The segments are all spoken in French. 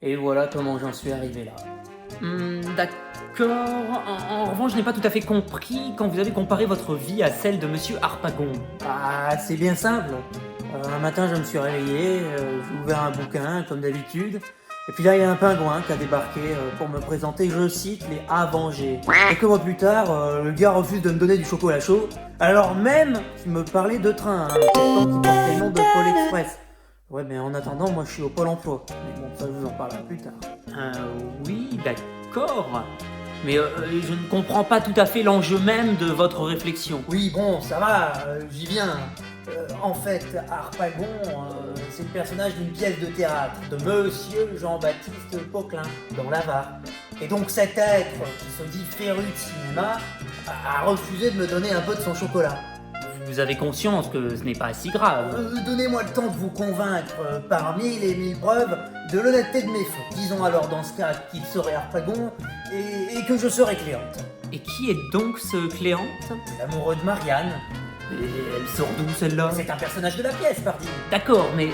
Et voilà comment j'en suis arrivé là. D'accord. En revanche, je n'ai pas tout à fait compris quand vous avez comparé votre vie à celle de Monsieur Harpagon. Ah, c'est bien simple. Un matin, je me suis réveillé, j'ai ouvert un bouquin, comme d'habitude. Et puis là, il y a un pingouin qui a débarqué pour me présenter, je cite, les Avengers. Quelques mois plus tard, le gars refuse de me donner du chocolat chaud, alors même qu'il me parlait de train, pourtant qui portait le nom de Pôle Express. Ouais, mais en attendant, moi je suis au Pôle emploi. Mais bon, ça je vous en parlerai plus tard. Oui, d'accord. Mais je ne comprends pas tout à fait l'enjeu même de votre réflexion. Oui, bon, ça va, j'y viens. En fait, Harpagon, c'est le personnage d'une pièce de théâtre de Monsieur Jean-Baptiste Poquelin, dans la Var. Et donc cet être, qui se dit féru de cinéma, a refusé de me donner un peu de son chocolat. Vous avez conscience que ce n'est pas si grave. Donnez-moi le temps de vous convaincre, par mille et mille preuves, de l'honnêteté de mes faits. Disons alors dans ce cas qu'il serait Harpagon et que je serais Cléante. Et qui est donc ce Cléante? L'amoureux de Marianne. Et elle sort d'où celle-là? C'est un personnage de la pièce, pardi. D'accord, mais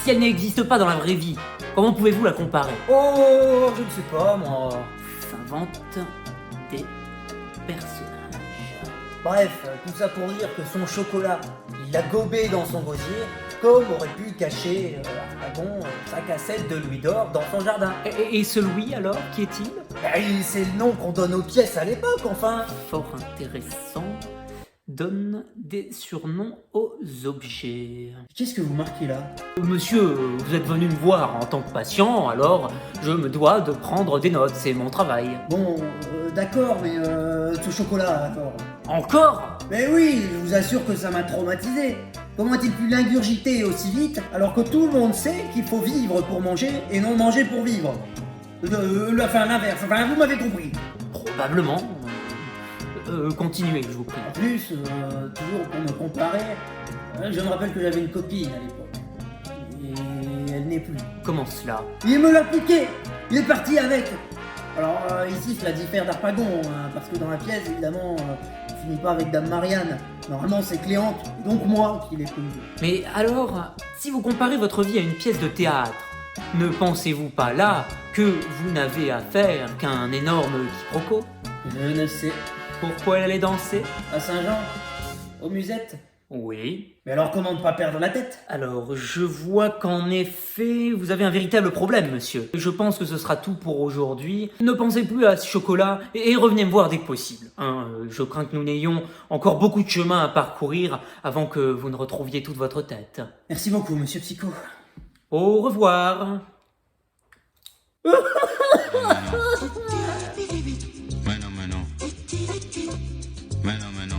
si elle n'existe pas dans la vraie vie, comment pouvez-vous la comparer? Oh, je ne sais pas, moi. S'invente des personnages. Bref, tout ça pour dire que son chocolat, il l'a gobé dans son gosier, comme aurait pu cacher Harpagon sa cassette de louis d'or dans son jardin. Et ce Louis alors, qui est-il? C'est le nom qu'on donne aux pièces à l'époque, enfin. Fort intéressant. Donne des surnoms aux objets. Qu'est-ce que vous marquez là? Monsieur, vous êtes venu me voir en tant que patient, alors je me dois de prendre des notes, c'est mon travail. Bon, d'accord, mais ce chocolat, alors. Encore? Mais oui, je vous assure que ça m'a traumatisé. Comment a-t-il pu l'ingurgiter aussi vite, alors que tout le monde sait qu'il faut vivre pour manger et non manger pour vivre? Enfin, l'inverse, enfin, vous m'avez compris. Probablement. Continuez, je vous prie. En plus, toujours pour me comparer, je me rappelle que j'avais une copine à l'époque. Et elle n'est plus. Comment cela? Il me l'a piqué. Il est parti avec. Alors ici, cela diffère d'Harpagon, hein, parce que dans la pièce, évidemment, il finit pas avec Dame Marianne. Normalement, c'est Cléante, et donc moi qui l'ai connue. Mais alors, si vous comparez votre vie à une pièce de théâtre, ne pensez-vous pas là que vous n'avez affaire qu'à un énorme quiproquo? Je ne sais. Pourquoi elle allait danser? À Saint-Jean, aux musettes. Oui. Mais alors comment ne pas perdre la tête? Alors, je vois qu'en effet, vous avez un véritable problème, monsieur. Je pense que ce sera tout pour aujourd'hui. Ne pensez plus à ce chocolat et revenez me voir dès que possible. Je crains que nous n'ayons encore beaucoup de chemin à parcourir avant que vous ne retrouviez toute votre tête. Merci beaucoup, monsieur Psycho. Au revoir. Mais non.